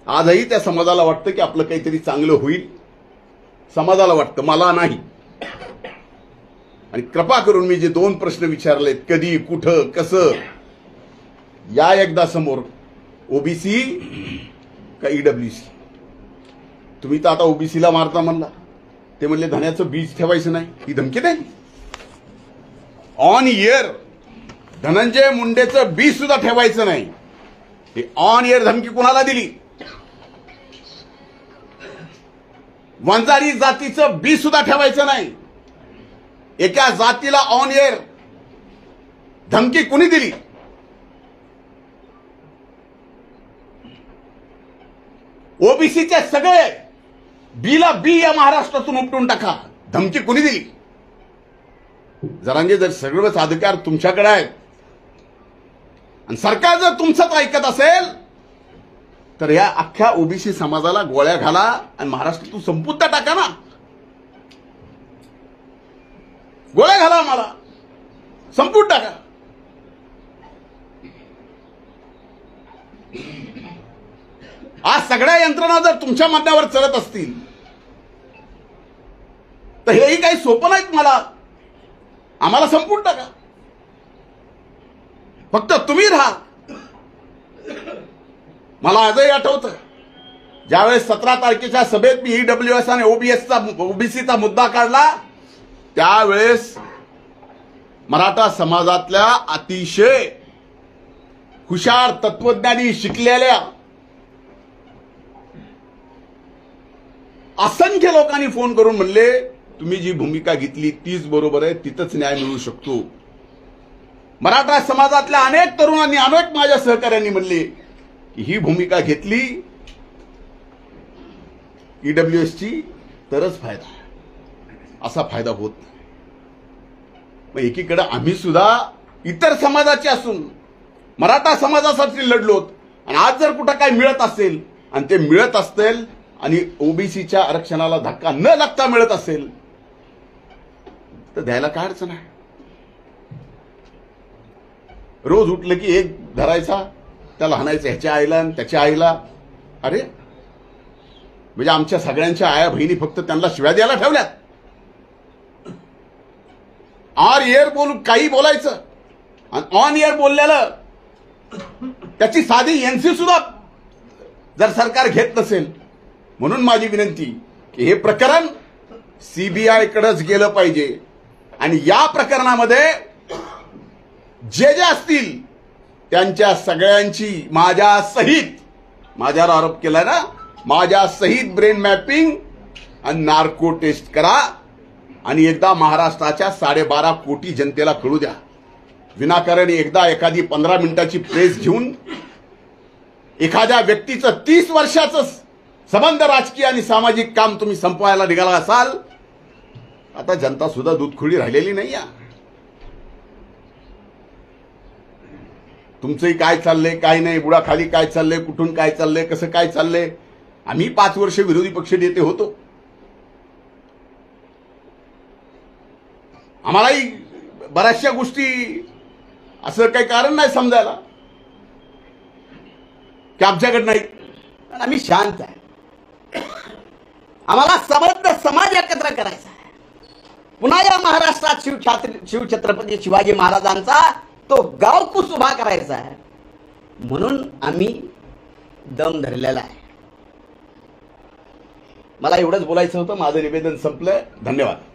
आजही त्या समाजाला वाटतं की आपलं काहीतरी चांगलं होईल, समाजाला वाटतं, मला नाही. आणि कृपा करून मी जे 2 प्रश्न विचारलेत, कधी, कुठं, कसं, या एकदा समोर. ओबीसी का ईडब्ल्यूसी? तुम्ही तर आता ओबीसीला मारता म्हणला, ते म्हणले धन्याचं बीज ठेवायचं नाही, ही धमकी नाही. ऑन इयर धनंजय मुंडेचं बीज सुद्धा ठेवायचं नाही, ही ऑन इयर धमकी कुणाला दिली? वंजारी जातीचं बीज सुद्धा ठेवायचं नाही, एका जातीला ऑन एअर धमकी कुणी दिली? ओबीसीचे सगळे बीला बी या महाराष्ट्रातून उपटून टाका, धमकी कुणी दिली? जरांगे, जर सगळेच अधिकार तुमच्याकडे आहेत आणि सरकार जर तुमचंच ऐकत असेल तर या अख्ख्या ओबीसी समाजाला गोळ्या घाला आणि महाराष्ट्रातून संपून टाका ना. गोळ्या घाला, मला संपून टाका. आज सगळ्या यंत्रणा जर तुमच्या म्हणण्यावर चलत असतील तर हेही काही सोपं नाहीत. आम्हाला संपून टाका, फक्त तुम्ही राहा. मला आजही आठवतं, ज्यावेळेस 17 तारखेच्या सभेत मी ईडब्ल्यूएस आणि ओबीसीचा मुद्दा काढला, त्यावेळेस मराठा समाजातल्या अतिशय हुशार, तत्वज्ञानी, शिकलेल्या असंख्य लोकांनी फोन करून म्हणले, तुम्ही जी भूमिका घेतली तीच बरोबर आहे, तिथंच न्याय मिळू शकतो. मराठा समाजातल्या अनेक तरुणांनी, अनेक माझ्या सहकाऱ्यांनी म्हणले की ही भूमिका घेतली ईडब्ल्यूएसची तरच फायदा, असा फायदा होत नाही. मग एकीकडे आम्ही सुद्धा इतर समाजाचे असून मराठा समाजासाठी लढलोत, आणि आज जर कुठं काय मिळत असेल आणि ते मिळत असतील आणि ओबीसीच्या आरक्षणाला धक्का न लागता मिळत असेल तर द्यायला काय अडचण आहे? रोज उठलं की एक धरायचा, त्याला हाणायचं, ह्याच्या आईला आणि त्याच्या आईला. अरे म्हणजे आमच्या सगळ्यांच्या आया बहिणी फक्त त्यांना शिव्या द्यायला ठेवल्यात? ऑन एअर बोलून काही बोलायचं आणि ऑन एअर बोललेलं त्याची साधी एनसी सुद्धा जर सरकार घेत नसेल. म्हणून माझी विनंती की हे प्रकरण सीबीआय कडेच गेलं पाहिजे आणि या प्रकरणामध्ये जे जे असतील त्यांच्या सगळ्यांची माझ्यावर आरोप केला ना, माझ्या सहित ब्रेन मॅपिंग आणि नार्को टेस्ट करा आणि एकदा महाराष्ट्राच्या 12.5 कोटी जनतेला कळू द्या. विनाकारण एकदा एखादी 15 मिनिटाची प्रेस घेऊन एखाद्या व्यक्तीचं 30 वर्षाचं संबंध, राजकीय आणि सामाजिक काम तुम्ही संपवायला निघाला असाल, आता जनता सुद्धा दूधखुळी राहिलेली नाही. तुमचंही काय चाललंय, काय नाही, बुडाखाली काय चाललंय, कुठून काय चाललंय, कसं काय चाललंय. आम्ही 5 वर्ष विरोधी पक्ष नेते होतो, आम्हालाही बऱ्याचशा गोष्टी असं काही कारण नाही समजायला की आमच्याकडे नाही. आम्ही शांत आहे, आम्हाला समर्थ समाज एकत्र करायचा आहे. पुन्हा या महाराष्ट्रात शिवछत्रपती शिवाजी महाराजांचा तो गावकूस उभा करायचा आहे. म्हणून आम्ही दम धरलेला आहे. मला एवढंच बोलायचं होतं. माझं निवेदन संपलं. धन्यवाद.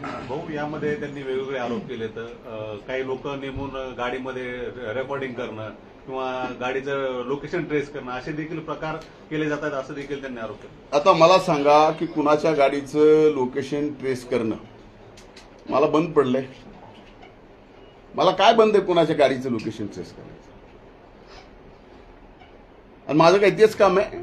भाऊ, यामध्ये त्यांनी वेगवेगळे आरोप केले. तर काही लोक नेमून गाडीमध्ये रेकॉर्डिंग करणं किंवा गाडीचं लोकेशन ट्रेस करणं असे देखील प्रकार केले जातात, असं देखील त्यांनी आरोप केला. आता मला सांगा की कुणाच्या गाडीचं लोकेशन ट्रेस करणं मला बंद पडलंय? मला काय बंद आहे कुणाच्या गाडीचं लोकेशन ट्रेस करायचं? आणि माझं काही तेच काम आहे.